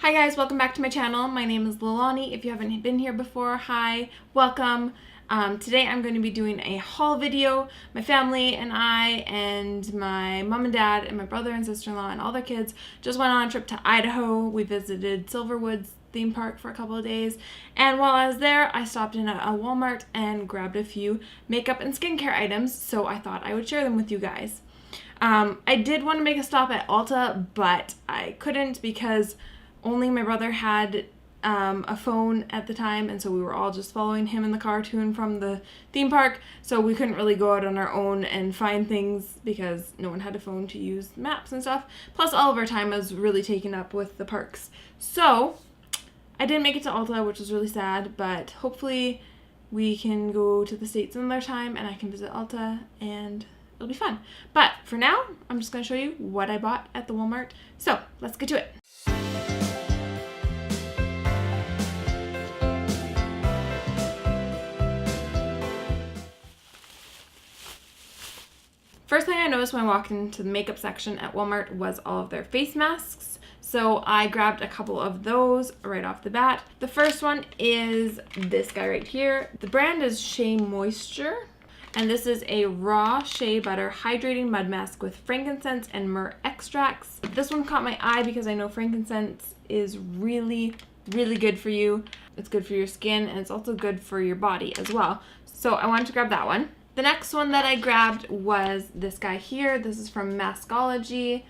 Hi guys, welcome back to my channel. My name is Lilani. If you haven't been here before, hi, welcome. Today I'm going to be doing a haul video. My family and I and my mom and dad and my brother and sister-in-law and all their kids just went on a trip to Idaho. We visited Silverwoods theme park for a couple of days, and while I was there I stopped in a Walmart and grabbed a few makeup and skincare items, so I thought I would share them with you guys. I did want to make a stop at Ulta, but I couldn't because only my brother had a phone at the time, and so we were all just following him in the car to and from the theme park, so we couldn't really go out on our own and find things because no one had a phone to use maps and stuff. Plus all of our time was really taken up with the parks. So I didn't make it to Ulta, which was really sad, but hopefully we can go to the States another time and I can visit Ulta and it'll be fun. But for now, I'm just going to show you what I bought at the Walmart. So let's get to it. First thing I noticed when I walked into the makeup section at Walmart was all of their face masks. So I grabbed a couple of those right off the bat. The first one is this guy right here. The brand is Shea Moisture, and this is a raw shea butter hydrating mud mask with frankincense and myrrh extracts. This one caught my eye because I know frankincense is really good for you. It's good for your skin, and it's also good for your body as well. So I wanted to grab that one. The next one that I grabbed was this guy here. This is from Maskology.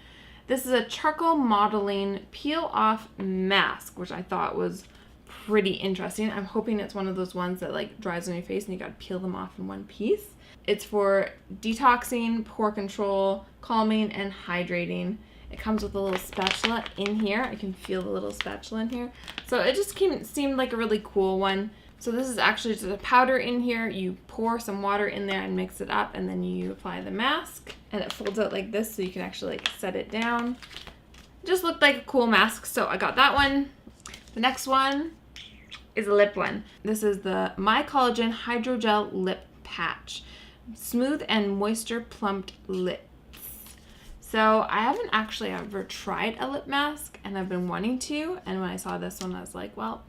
This is a charcoal modeling peel off mask, which I thought was pretty interesting. I'm hoping it's one of those ones that like dries on your face and you gotta peel them off in one piece. It's for detoxing, pore control, calming, and hydrating. It comes with a little spatula in here. I can feel the little spatula in here. So it just seemed like a really cool one. So this is actually just a powder in here. You pour some water in there and mix it up, and then you apply the mask, and it folds out like this so you can actually like set it down. It just looked like a cool mask, so I got that one. The next one is a lip one. This is the My Collagen Hydrogel Lip Patch. Smooth and moisture plumped lips. So I haven't actually ever tried a lip mask, and I've been wanting to, and when I saw this one I was like, well,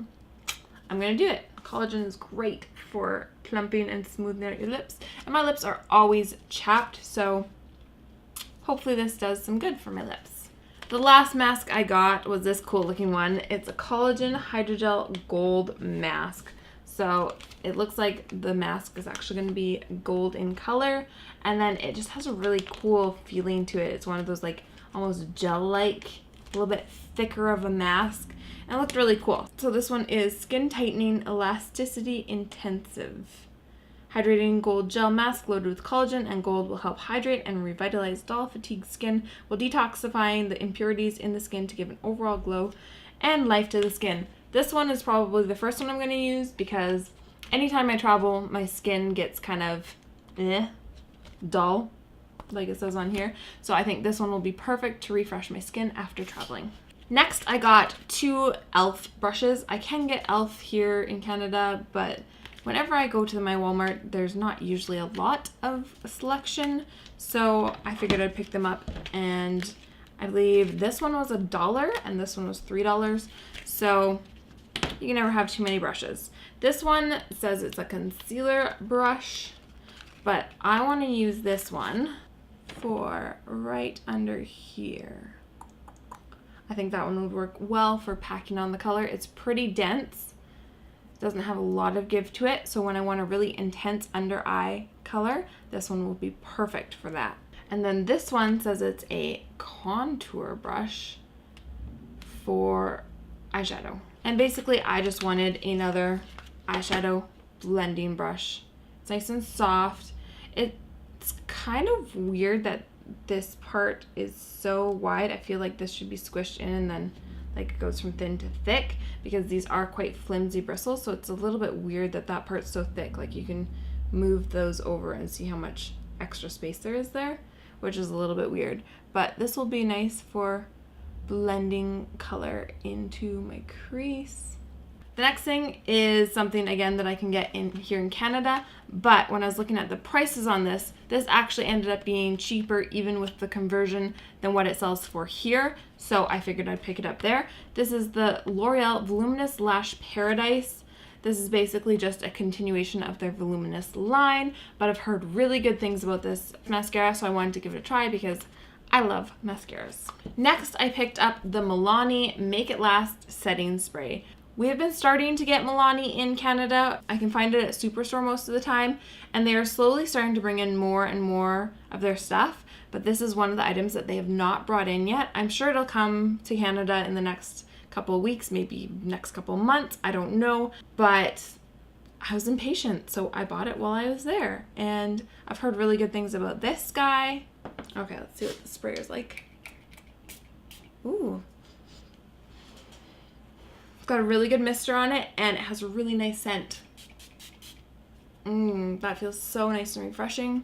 I'm gonna do it. Collagen is great for plumping and smoothing out your lips, and my lips are always chapped, so hopefully this does some good for my lips. The last mask I got was this cool looking one. It's a collagen hydrogel gold mask. So it looks like the mask is actually going to be gold in color, and then it just has a really cool feeling to it. It's one of those like almost gel-like, a little bit thicker of a mask, and it looked really cool. So this one is Skin Tightening Elasticity Intensive. Hydrating gold gel mask loaded with collagen and gold will help hydrate and revitalize dull, fatigued skin while detoxifying the impurities in the skin to give an overall glow and life to the skin. This one is probably the first one I'm going to use because anytime I travel, my skin gets kind of dull, like it says on here. So I think this one will be perfect to refresh my skin after traveling. Next, I got two e.l.f. brushes. I can get e.l.f. here in Canada, but whenever I go to my Walmart, there's not usually a lot of selection. So I figured I'd pick them up, and I believe this one was $1 and this one was $3. So you can never have too many brushes. This one says it's a concealer brush, but I want to use this one for right under here. I think that one would work well for packing on the color. It's pretty dense. It doesn't have a lot of give to it, so when I want a really intense under eye color, this one will be perfect for that. And then this one says it's a contour brush for eyeshadow. And basically I just wanted another eyeshadow blending brush. It's nice and soft. It's kind of weird that this part is so wide. I feel like this should be squished in and then like it goes from thin to thick because these are quite flimsy bristles, so it's a little bit weird that that part's so thick. Like you can move those over and see how much extra space there is there, which is a little bit weird. But this will be nice for blending color into my crease. The next thing is something, again, that I can get in here in Canada, but when I was looking at the prices on this, this actually ended up being cheaper even with the conversion than what it sells for here, so I figured I'd pick it up there. This is the L'Oreal Voluminous Lash Paradise. This is basically just a continuation of their Voluminous line, but I've heard really good things about this mascara, so I wanted to give it a try because I love mascaras. Next, I picked up the Milani Make It Last Setting Spray. We have been starting to get Milani in Canada. I can find it at Superstore most of the time, and they are slowly starting to bring in more and more of their stuff, but this is one of the items that they have not brought in yet. I'm sure it'll come to Canada in the next couple of weeks, maybe next couple of months, I don't know, but I was impatient, so I bought it while I was there, and I've heard really good things about this guy. Okay, let's see what the sprayer is like. Ooh. Got a really good mister on it, and it has a really nice scent. That feels so nice and refreshing.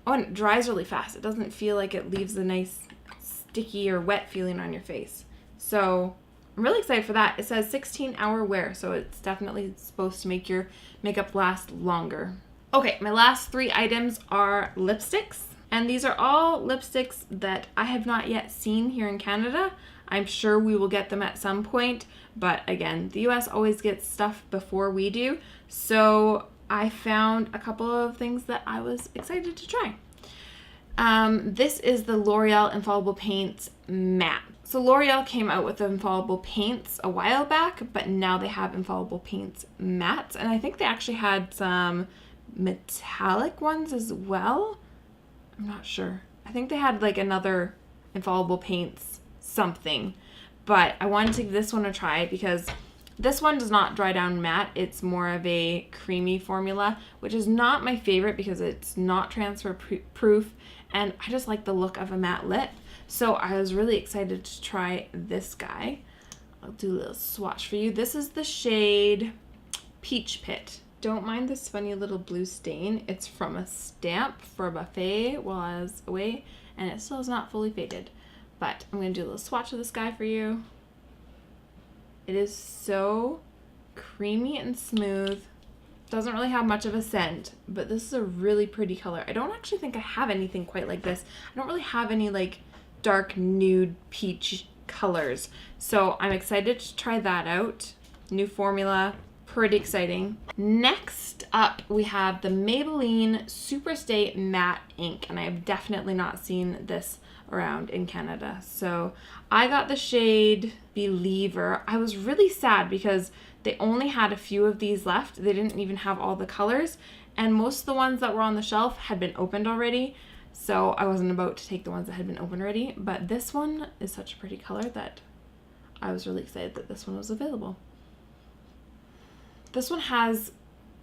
Oh, and it dries really fast. It doesn't feel like it leaves a nice sticky or wet feeling on your face. So I'm really excited for that. It says 16-hour wear, so it's definitely supposed to make your makeup last longer. Okay, my last 3 items are lipsticks, and these are all lipsticks that I have not yet seen here in Canada. I'm sure we will get them at some point, but again, the US always gets stuff before we do, so I found a couple of things that I was excited to try. This is the L'Oreal Infallible Paints Matte. So L'Oreal came out with the Infallible Paints a while back, but now they have Infallible Paints Mattes, and I think they actually had some metallic ones as well. I'm not sure. I think they had like another Infallible Paints something, but I wanted to give this one a try because this one does not dry down matte. It's more of a creamy formula, which is not my favorite because it's not transfer proof, and I just like the look of a matte lip. So I was really excited to try this guy. I'll do a little swatch for you. This is the shade Peach Pit. Don't mind this funny little blue stain. It's from a stamp for a buffet while I was away, and it still is not fully faded. But I'm going to do a little swatch of this guy for you. It is so creamy and smooth. Doesn't really have much of a scent, but this is a really pretty color. I don't actually think I have anything quite like this. I don't really have any like dark nude peach colors. So I'm excited to try that out. New formula, pretty exciting. Next up, we have the Maybelline Superstay Matte Ink, and I have definitely not seen this around in Canada. So I got the shade Believer. I was really sad because they only had a few of these left. They didn't even have all the colors, and most of the ones that were on the shelf had been opened already, so I wasn't about to take the ones that had been opened already. But this one is such a pretty color that I was really excited that this one was available. This one has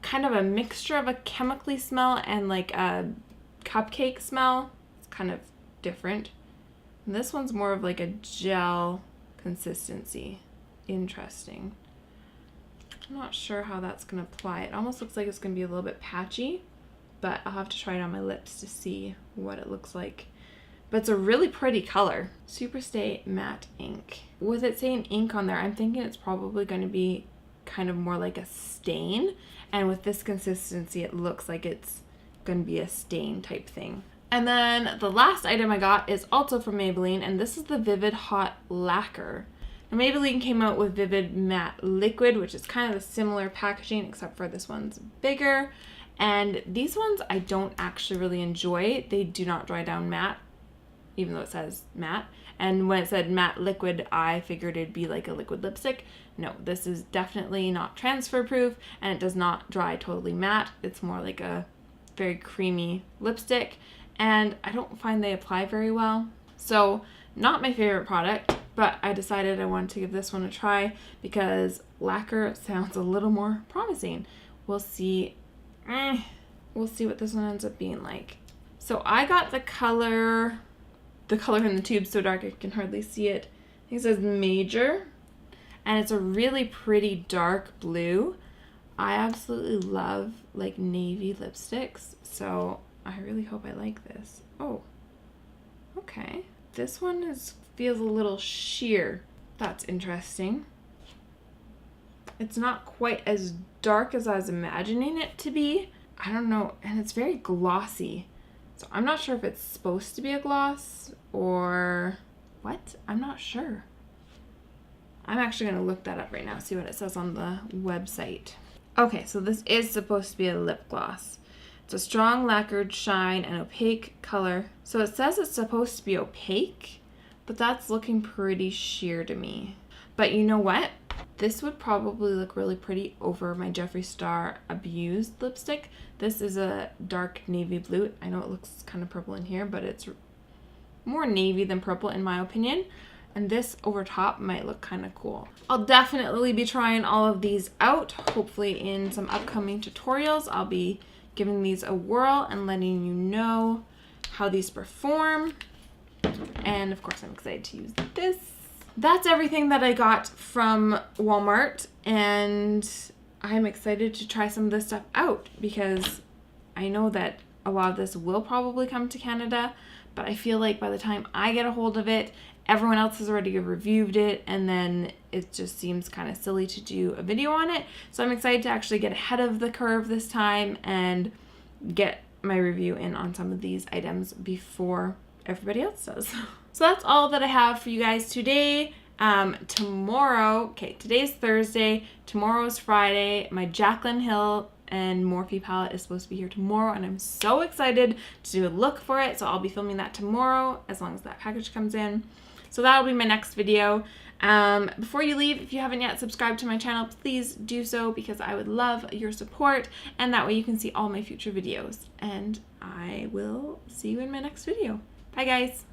kind of a mixture of a chemically smell and like a cupcake smell. It's kind of different. And this one's more of like a gel consistency. Interesting. I'm not sure how that's going to apply. It almost looks like it's going to be a little bit patchy, but I'll have to try it on my lips to see what it looks like. But it's a really pretty color. Superstay Matte Ink. With it saying ink on there, I'm thinking it's probably going to be kind of more like a stain. And with this consistency, it looks like it's going to be a stain type thing. And then the last item I got is also from Maybelline, and this is the Vivid Hot Lacquer. Now, Maybelline came out with Vivid Matte Liquid, which is kind of a similar packaging, except for this one's bigger. And these ones I don't actually really enjoy. They do not dry down matte, even though it says matte. And when it said matte liquid, I figured it'd be like a liquid lipstick. No, this is definitely not transfer proof, and it does not dry totally matte. It's more like a very creamy lipstick, and I don't find they apply very well. So not my favorite product, but I decided I wanted to give this one a try because lacquer sounds a little more promising. We'll see. We'll see what this one ends up being like. So I got the color in the tube so dark I can hardly see it. I think it says Major, and it's a really pretty dark blue. I absolutely love like navy lipsticks, so I really hope I like this. Oh, okay. This one feels a little sheer. That's interesting. It's not quite as dark as I was imagining it to be. I don't know, and it's very glossy. So I'm not sure if it's supposed to be a gloss or what? I'm not sure. I'm actually going to look that up right now, see what it says on the website. Okay, so this is supposed to be a lip gloss. It's a strong lacquered shine and opaque color. So it says it's supposed to be opaque, but that's looking pretty sheer to me. But you know what? This would probably look really pretty over my Jeffree Star Abused lipstick. This is a dark navy blue. I know it looks kind of purple in here, but it's more navy than purple in my opinion. And this over top might look kind of cool. I'll definitely be trying all of these out. Hopefully in some upcoming tutorials, I'll be giving these a whirl and letting you know how these perform. And of course, I'm excited to use this. That's everything that I got from Walmart, and I'm excited to try some of this stuff out because I know that a lot of this will probably come to Canada, but I feel like by the time I get a hold of it, everyone else has already reviewed it, and then it just seems kind of silly to do a video on it. So I'm excited to actually get ahead of the curve this time and get my review in on some of these items before everybody else does. So that's all that I have for you guys today. Tomorrow, okay, today's Thursday, tomorrow's Friday. My Jaclyn Hill and Morphe palette is supposed to be here tomorrow, and I'm so excited to do a look for it. So I'll be filming that tomorrow as long as that package comes in. So that'll be my next video. Before you leave, if you haven't yet subscribed to my channel, please do so because I would love your support, and that way you can see all my future videos. And I will see you in my next video. Bye guys.